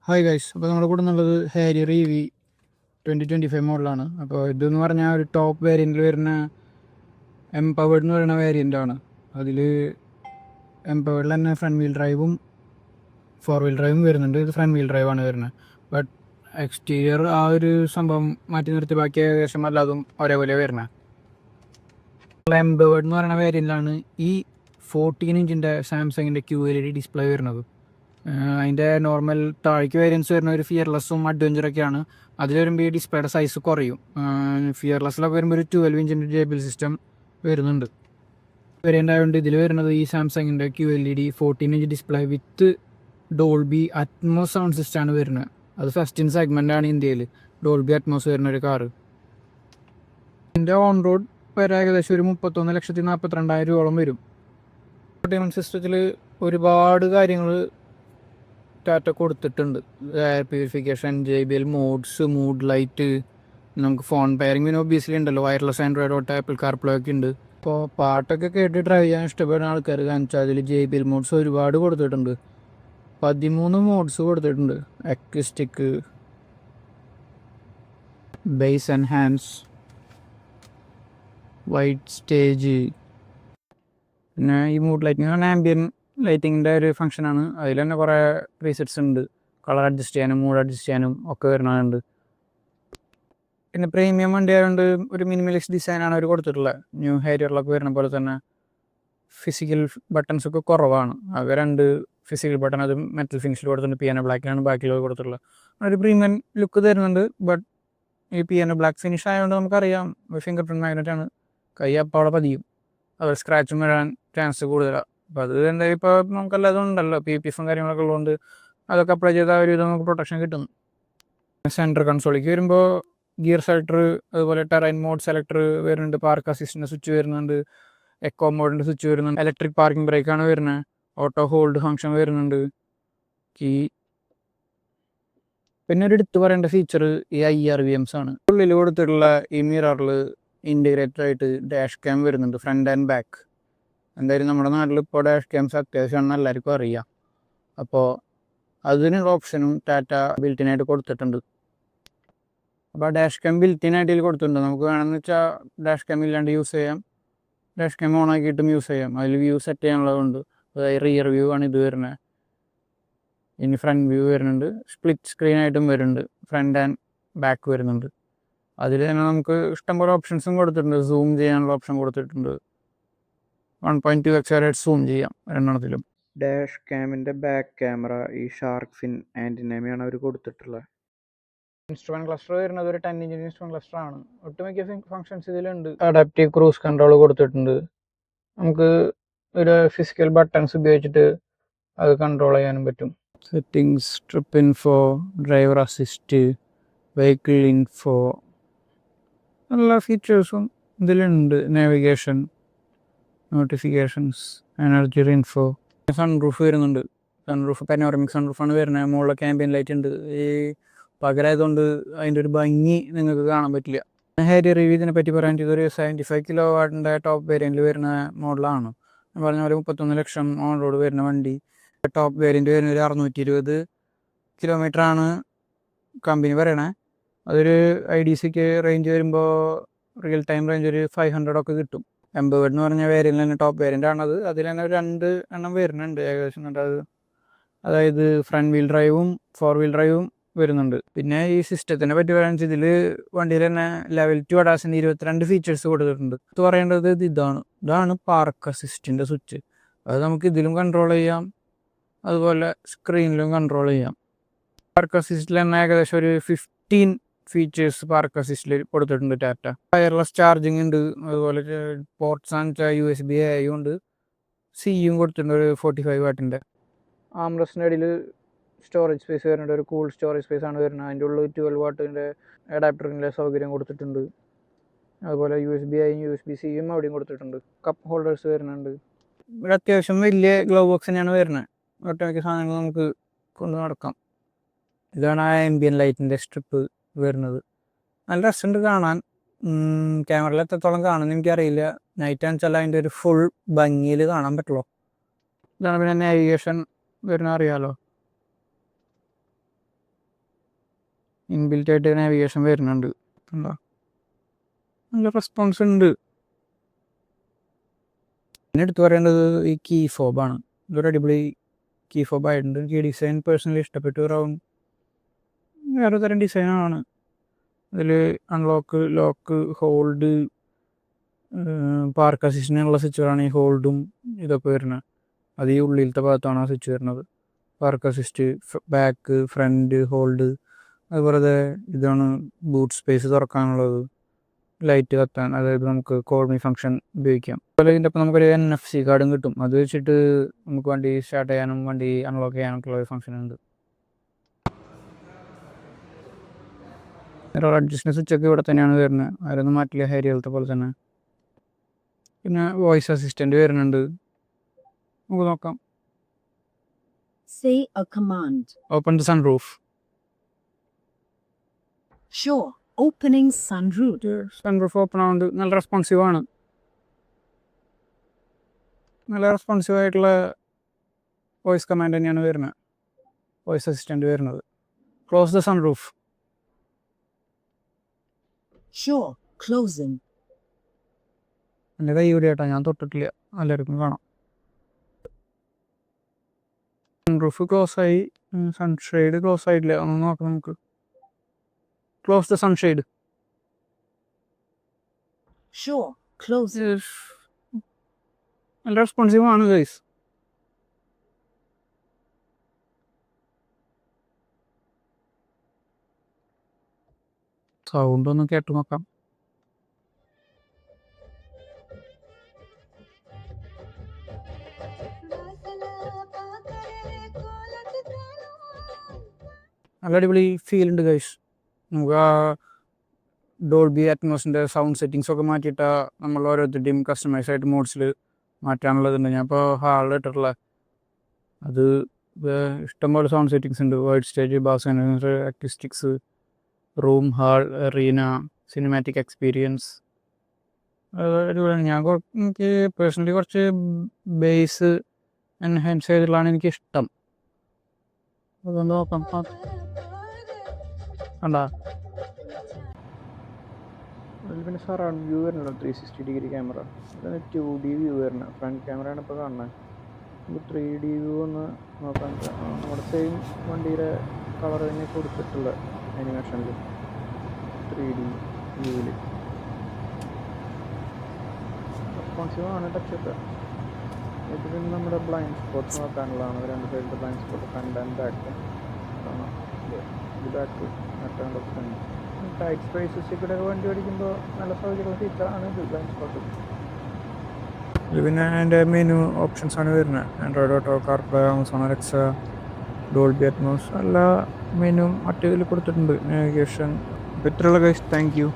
Hi guys, അപ്പോൾ നമ്മുടെ കൂടെ എന്നുള്ളത് ഹാരിയർ EV 2025 മോഡലാണ്. അപ്പോൾ ഇതെന്ന് പറഞ്ഞാൽ ഒരു ടോപ്പ് വേരിയൻറ്റിൽ വരുന്ന എംപവേർഡ് എന്ന് പറയുന്ന വേരിയൻ്റാണ്. അതിൽ എംപവേർഡിൽ തന്നെ ഫ്രണ്ട് വീൽ ഡ്രൈവും 4 വീൽ ഡ്രൈവും വരുന്നുണ്ട്. ഇത് ഫ്രണ്ട് വീൽ ഡ്രൈവാണ് വരുന്നത്. ബട്ട് എക്സ്റ്റീരിയർ ആ ഒരു സംഭവം മാറ്റി നിർത്തി ബാക്കി ഏകദേശം അല്ലാതും ഒരേപോലെ വരുന്നത്. എംപവേർഡ് എന്ന് പറയുന്ന വേരിയൻറ്റിലാണ് ഈ 14 ഇഞ്ചിൻ്റെ സാംസങ്ങിൻ്റെ QLED ഡിസ്പ്ലേ വരുന്നത്. അതിൻ്റെ നോർമൽ താഴേക്ക് വേരിയൻസ് വരുന്ന ഒരു ഫിയർലെസ്സും അഡ്വഞ്ചറൊക്കെയാണ്. അതിൽ വരുമ്പോൾ ഈ ഡിസ്പ്ലേയുടെ സൈസ് കുറയും. ഫിയർലെസ്സിലൊക്കെ വരുമ്പോൾ ഒരു 12 ഇഞ്ചിൻ്റെ JBL സിസ്റ്റം വരുന്നുണ്ട്. വേരിയൻ്റ് ആയതുകൊണ്ട് ഇതിൽ വരുന്നത് ഈ സാംസങ്ങിൻ്റെ QLED 14 ഇഞ്ച് ഡിസ്പ്ലേ വിത്ത് ഡോൾബി അറ്റ്മോസ് സൗണ്ട് സിസ്റ്റമാണ് വരുന്നത്. അത് ഫസ്റ്റ് ഇൻ സെഗ്മെൻ്റാണ് ഇന്ത്യയിൽ ഡോൾബി അറ്റ്മോസ് വരുന്ന ഒരു കാറ്. ഇതിൻ്റെ ഓൺ റോഡ് വരെ ഏകദേശം ഒരു 31,42,000 രൂപയോളം വരും. എൻ്റർടൈൻമെൻറ്റ് സിസ്റ്റത്തിൽ ഒരുപാട് കാര്യങ്ങൾ ടാറ്റ കൊടുത്തിട്ടുണ്ട്. Air purification, JBL modes, mood light, നമുക്ക് ഫോൺ പെയറിംഗ് പിന്നെ ഒബ്വിയസ്ലി ഉണ്ടല്ലോ, wireless Android auto, apple CarPlay ഒക്കെ ഉണ്ട്. ഇപ്പോൾ പാട്ടൊക്കെ കേട്ട് ഡ്രൈവ് ചെയ്യാൻ ഇഷ്ടപ്പെടുന്ന ആൾക്കാർ കാണിച്ചാൽ അതിൽ JBL മോഡ്സ് ഒരുപാട് കൊടുത്തിട്ടുണ്ട്. 13 മോഡ്സ് കൊടുത്തിട്ടുണ്ട്. Acoustic, base enhance, white stage, പിന്നെ ഈ മൂഡ് ലൈറ്റിംഗ് പറഞ്ഞാൽ ആംബിയൻ ലൈറ്റിങ്ങിൻ്റെ ഒരു ഫംഗ്ഷനാണ്. അതിൽ തന്നെ കുറേ പ്രീസെറ്റ്സ് ഉണ്ട്. കളർ അഡ്ജസ്റ്റ് ചെയ്യാനും മൂഡ് അഡ്ജസ്റ്റ് ചെയ്യാനും ഒക്കെ വരുന്നുണ്ട്. പിന്നെ പ്രീമിയം വണ്ടി ആയതുകൊണ്ട് ഒരു മിനിമലിസ്റ്റ് ഡിസൈനാണ് അവർ കൊടുത്തിട്ടുള്ളത്. ന്യൂ ഹാരിയറിലൊക്കെ വരുന്ന പോലെ തന്നെ ഫിസിക്കൽ ബട്ടൺസൊക്കെ കുറവാണ്. ആകെ 2 ഫിസിക്കൽ ബട്ടൺ, അത് മെറ്റൽ ഫിനിഷിൽ കൊടുത്തിട്ടുണ്ട്. പിയാനോ ബ്ലാക്കിലാണ് ബാക്കിയുള്ളത് കൊടുത്തിട്ടുള്ളത്. ഒരു പ്രീമിയം ലുക്ക് തരുന്നുണ്ട്. ബട്ട് ഈ പിയാനോ ബ്ലാക്ക് ഫിനിഷ് ആയതുകൊണ്ട് നമുക്കറിയാം ഫിംഗർ പ്രിൻറ്റ് മാഗ്നറ്റാണ്. കൈ അപ്പോൾ അവിടെ പതിയും. അത് സ്ക്രാച്ചും വരാൻ ചാൻസ് കൂടുതലാണ്. അപ്പോൾ അത് എന്തായാലും ഇപ്പോൾ നമുക്കെല്ലാതും ഉണ്ടല്ലോ, PPFും കാര്യങ്ങളൊക്കെ ഉള്ളതുകൊണ്ട് അതൊക്കെ അപ്ലൈ ചെയ്താൽ ഒരു നമുക്ക് പ്രൊട്ടക്ഷൻ കിട്ടും. സെൻറ്റർ കൺസോളിലേക്ക് വരുമ്പോൾ ഗിയർ സെലക്ടർ, അതുപോലെ ടെറൈൻ മോഡ് സെലക്ടർ വരുന്നുണ്ട്. പാർക്ക് അസിസ്റ്റിൻ്റെ സ്വിച്ച് വരുന്നുണ്ട്. എക്കോ മോഡിൻ്റെ സ്വിച്ച് വരുന്നുണ്ട്. ഇലക്ട്രിക് പാർക്കിംഗ് ബ്രേക്കാണ് വരുന്നത്. ഓട്ടോ ഹോൾഡ് ഫംഗ്ഷൻ വരുന്നുണ്ട്. കീ പിന്നെ ഒരു എടുത്ത് പറയേണ്ട ഫീച്ചർ ഈ IRVMs ആണ്. ഉള്ളിൽ കൊടുത്തിട്ടുള്ള ഈ മിററിൽ ഇൻറ്റഗ്രേറ്റഡ് ആയിട്ട് ഡാഷ് ക്യാം വരുന്നുണ്ട്, ഫ്രണ്ട് ആൻഡ് ബാക്ക്. എന്തായാലും നമ്മുടെ നാട്ടിൽ ഇപ്പോൾ ഡാഷ് ക്യാംസ് അത്യാവശ്യമാണെന്ന് എല്ലാവർക്കും അറിയാം. അപ്പോൾ അതിനുള്ള ഓപ്ഷനും ടാറ്റ ബിൽറ്റിനായിട്ട് കൊടുത്തിട്ടുണ്ട്. അപ്പോൾ ഡാഷ് ക്യാം ബിൽറ്റിനായിട്ട് ഇതിൽ കൊടുത്തിട്ടുണ്ട്. നമുക്ക് വേണമെന്ന് വെച്ചാൽ ഡാഷ് ക്യാം ഇല്ലാണ്ട് യൂസ് ചെയ്യാം, ഡാഷ് ക്യാം ഓൺ ആക്കിയിട്ടും യൂസ് ചെയ്യാം. അതിൽ വ്യൂ സെറ്റ് ചെയ്യാനുള്ളതുകൊണ്ട് അതായത് റിയർ വ്യൂ ആണ് ഇത് വരുന്നത്. ഇനി ഫ്രണ്ട് വ്യൂ വരുന്നുണ്ട്. സ്പ്ലിറ്റ് സ്ക്രീനായിട്ടും വരുന്നുണ്ട്. ഫ്രണ്ട് ആൻഡ് ബാക്ക് വരുന്നുണ്ട്. അതിൽ തന്നെ നമുക്ക് ഇഷ്ടംപോലെ ഓപ്ഷൻസും കൊടുത്തിട്ടുണ്ട്. സൂം ചെയ്യാനുള്ള ഓപ്ഷൻ കൊടുത്തിട്ടുണ്ട്. 1.2x വരെ സൂം ചെയ്യാം രണ്ടെണ്ണത്തിലും. ഡാഷ് ക്യാമിൻ്റെ ബാക്ക് ക്യാമറ ഈ ഷാർക്ക് ഫിൻ ആൻറ്റിനയാണ് അവർ കൊടുത്തിട്ടുള്ളത്. ഇൻസ്ട്രുമെൻറ്റ് ക്ലസ്റ്റർ വരുന്നത് ഒരു 10 ഇഞ്ച് ഇൻസ്ട്രുമെൻറ്റ് ക്ലസ്റ്റർ ആണ്. ഒട്ടുമിക്ക ഫങ്ഷൻസ് ഇതിലുണ്ട്. അഡാപ്റ്റീവ് ക്രൂസ് കൺട്രോൾ കൊടുത്തിട്ടുണ്ട്. നമുക്ക് ഒരു ഫിസിക്കൽ ബട്ടൺസ് ഉപയോഗിച്ചിട്ട് അത് കൺട്രോൾ ചെയ്യാനും പറ്റും. Settings, trip info, driver assist, vehicle info, എല്ലാ ഫീച്ചേഴ്സും ഇതിലുണ്ട്. Navigation, notifications, energy info. Sunroof വരുന്നുണ്ട്. സൺറൂഫ് പാനോറമിക് സൺറൂഫാണ് വരുന്നത്. മുകളിലൊക്കെ ആംബിയൻ ലൈറ്റ് ഉണ്ട്. ഈ പകരമായതുകൊണ്ട് അതിൻ്റെ ഒരു ഭംഗി നിങ്ങൾക്ക് കാണാൻ പറ്റില്ല. ഹാരിയർ EV ഇതിനെ പറ്റി പറയാൻ ഇതൊരു 75 കിലോവാട്ടിൻ്റെ ടോപ്പ് വേരിയൻറ്റിൽ വരുന്ന മോഡലാണ്. ഞാൻ പറഞ്ഞ പോലെ 31 ലക്ഷം ഓൺ റോഡ് വരുന്ന വണ്ടി. ടോപ്പ് വേരിയൻറ്റ് വരുന്ന ഒരു 620 കിലോമീറ്ററാണ് കമ്പനി പറയണേ. അതൊരു IDCക്ക് റേഞ്ച് വരുമ്പോൾ റിയൽ ടൈം റേഞ്ച് ഒരു 500 ഒക്കെ കിട്ടും. എംപവേർഡ് എന്ന് പറഞ്ഞ വേരിയൻ്റ് തന്നെ ടോപ്പ് വേരിയൻ്റ് ആണത്. അതിൽ തന്നെ 2 എണ്ണം വരുന്നുണ്ട് ഏകദേശം. അത് അതായത് ഫ്രണ്ട് വീൽ ഡ്രൈവും 4 വീൽ ഡ്രൈവും വരുന്നുണ്ട്. പിന്നെ ഈ സിസ്റ്റത്തിനെ പറ്റി പറയുകയാണെന്ന് വെച്ചാൽ ഇതിൽ വണ്ടിയിൽ തന്നെ ലെവൽ 2 അഡാസിൻ്റെ 22 ഫീച്ചേഴ്സ് കൊടുത്തിട്ടുണ്ട്. ഇത് പറയേണ്ടത് ഇതാണ് പാർക്ക് അസിസ്റ്റിൻ്റെ സ്വിച്ച്. അത് നമുക്ക് ഇതിലും കൺട്രോൾ ചെയ്യാം, അതുപോലെ സ്ക്രീനിലും കൺട്രോൾ ചെയ്യാം. പാർക്ക് അസിസ്റ്റിൽ തന്നെ ഏകദേശം ഒരു 15 ഫീച്ചേഴ്സ് പാർക്ക് അസിസ്റ്റിൽ കൊടുത്തിട്ടുണ്ട് ടാറ്റ. വയർലെസ് ചാർജിങ് ഉണ്ട്, അതുപോലെ പോർട്ട്സ് ആണെന്ന് USB A ഉണ്ട്, CUം കൊടുത്തിട്ടുണ്ട് ഒരു 45 വാട്ടിൻ്റെ. ആംറസ്റ്റിൻ്റെ അടിയിൽ സ്റ്റോറേജ് സ്പേസ് വരുന്നുണ്ട്. ഒരു കൂൾ സ്റ്റോറേജ് സ്പേസ് ആണ് വരുന്നത്. അതിൻ്റെ ഉള്ളിൽ 12 വാട്ടിൻ്റെ അഡാപ്റ്ററിൻ്റെ സൗകര്യം കൊടുത്തിട്ടുണ്ട്. അതുപോലെ USB Aയും USB-Cയും അവിടെയും കൊടുത്തിട്ടുണ്ട്. കപ്പ് ഹോൾഡേഴ്സ് വരുന്നുണ്ട്. ഇവിടെ അത്യാവശ്യം വലിയ ഗ്ലൗ ബോക്സ് തന്നെയാണ് വരുന്നത്. ഒട്ടുമിക്ക സാധനങ്ങൾ നമുക്ക് കൊണ്ട് നടക്കാം. ഇതാണ് ആ ആംബിയൻ ലൈറ്റിൻ്റെ സ്ട്രിപ്പ് വരുന്നത്. നല്ല രസമുണ്ട് കാണാൻ. ക്യാമറയിൽ എത്രത്തോളം കാണുമെന്ന് എനിക്കറിയില്ല. നൈറ്റ് ആണെന്ന് വെച്ചാൽ അതിൻ്റെ ഒരു ഫുൾ ഭംഗിയിൽ കാണാൻ പറ്റുള്ളൂ. ഇതാണ് പിന്നെ നാവിഗേഷൻ വരുന്ന അറിയാമല്ലോ. ഇൻബിൽറ്റ് ആയിട്ട് നാവിഗേഷൻ വരുന്നുണ്ട്. എന്താ നല്ല റെസ്പോൺസ് ഉണ്ട്. പിന്നെ എടുത്തു പറയേണ്ടത് ഈ കീ ഫോബാണ്. ഇതൊരു അടിപൊളി കീ ഫോബ് ആയിട്ടുണ്ട്. എനിക്ക് ഈ ഡിസൈൻ പേഴ്സണലി ഇഷ്ടപ്പെട്ടു. വേറെ തരം ഡിസൈനാണ്. അതിൽ അൺലോക്ക്, ലോക്ക്, ഹോൾഡ്, പാർക്ക് അസിസ്റ്റിനുള്ള സ്വിച്ചുകളാണ് ഈ ഹോൾഡും ഇതൊക്കെ വരുന്നത്. അത് ഈ ഉള്ളിലത്തെ ഭാഗത്താണ് ആ സ്വിച്ച് വരുന്നത്. Park assist, back, front, hold. അതുപോലെ ഇതാണ് ബൂട്ട് സ്പേസ് തുറക്കാനുള്ളത്, ലൈറ്റ് കത്താൻ, അതായത് നമുക്ക് കോൾ മീ ഫംഗ്ഷൻ ഉപയോഗിക്കാം. അതുപോലെ ഇതിൻ്റെ ഒപ്പം നമുക്കൊരു NFC കാർഡും കിട്ടും. അത് വെച്ചിട്ട് നമുക്ക് വണ്ടി സ്റ്റാർട്ട് ചെയ്യാനും വണ്ടി അൺലോക്ക് ചെയ്യാനൊക്കെ ഉള്ള ഒരു ഫംഗ്ഷൻ ഉണ്ട്. അഡ്ജസ്റ്റ്മെൻറ്റ് സ്വിച്ചൊക്കെ ഇവിടെ തന്നെയാണ് വരുന്നത്. ആരൊന്നും മാറ്റില്ല, ഹേരിയലത്തെ പോലെ തന്നെ. പിന്നെ വോയിസ് അസിസ്റ്റൻ്റ് വരുന്നുണ്ട്. നമുക്ക് നോക്കാം. Say a command. Open the sunroof. Sure. Opening sunroof. Sunroof open ആവുന്നുണ്ട്. നല്ല റെസ്പോൺസീവാണ്. നല്ല റെസ്പോൺസീവായിട്ടുള്ള വോയിസ് കമാൻഡ് തന്നെയാണ് വരുന്നത്, വോയിസ് അസിസ്റ്റൻ്റ് വരുന്നത്. Close the sunroof. Sure. Closing. എൻ്റെ കൈ കൂടി കേട്ടോ, ഞാൻ തൊട്ടിട്ടില്ല, എല്ലാവർക്കും കാണാം. സൺറൂഫ് ക്ലോസ് ആയി. സൺഷെയ്ഡ് ക്ലോസ് ആയിട്ടില്ല, ഒന്ന് നോക്കാം നമുക്ക്. Close the sunshade. Sure. Closing. നല്ല റെസ്പോൺസീവ് ആണ് ഗൈസ്. സൗണ്ട് ഒന്ന് കേട്ടു നോക്കാം. നല്ല അടിപൊളി ഫീൽ ഉണ്ട് ഗൈസ്. നമുക്ക് ആ ഡോൾബി അറ്റ്മോസിൻ്റെ സൗണ്ട് സെറ്റിങ്സ് ഒക്കെ മാറ്റിയിട്ട് നമ്മൾ ഓരോരുത്തരുടെയും കസ്റ്റമൈസ് ആയിട്ട് മോഡ്സിൽ മാറ്റാനുള്ളതുണ്ട്. ഞാൻ ഇപ്പോൾ ഹാളിൽ ഇട്ടിട്ടുള്ള അത് ഇഷ്ടംപോലെ സൗണ്ട് സെറ്റിങ്സ് ഉണ്ട്. Wide stage, bass, acoustics, room, hall, arena, cinematic experience. അടിപൊളിയാണ്. എനിക്ക് പേഴ്സണലി കുറച്ച് ബേസ് എൻഹാൻസ് ചെയ്തിട്ടുള്ളതാണ് എനിക്കിഷ്ടം. അതൊന്ന് നോക്കാം. കണ്ടാ അതിൽ പിന്നെ സറൗണ്ട് വ്യൂ വരുന്നുണ്ടോ, 360 ഡിഗ്രി ക്യാമറ. ഇതാണ് 2D വ്യൂ വരുന്നത്. ഫ്രണ്ട് ക്യാമറയാണ് ഇപ്പോൾ കാണുന്നത്. നമുക്ക് 3D വ്യൂ ഒന്ന് നോക്കാൻ. നമ്മുടെ സെയിം വണ്ടിയുടെ കളർ തന്നെ കൊടുത്തിട്ടുള്ള ആനിമേഷനിൽ 3D വ്യൂവിൽ റെസ്പോൺസീവ് ആണ്. ടച്ചൊക്കെ ഇത് പിന്നെ നമ്മുടെ ബ്ലൈൻഡ് സ്പോട്ട്സ് നോക്കാനുള്ളതാണ്. 2 സൈഡിലത്തെ blind spot, front and back കാണാം. ഇത് ബാക്ക് മറ്റാണ്ട് ഫ്രണ്ട്. ടൈറ്റ് സ്പേസസ് കൂടെ വണ്ടി ഓടിക്കുമ്പോൾ നല്ല സൗകര്യമുള്ള ഫീച്ചറാണ് ഇത് ബ്ലൈൻഡ് സ്പോട്ട്. ഇത് പിന്നെ അതിൻ്റെ മെനു ഓപ്ഷൻസാണ് വരുന്നത്. Android auto, CarPlay, Amazon Alexa, Dolby Atmos, എല്ലാ മെനുവും മറ്റേതിൽ കൊടുത്തിട്ടുണ്ട്. നാവിഗേഷൻ. ഇത്രയുള്ള ഗൈസ്. Thank you.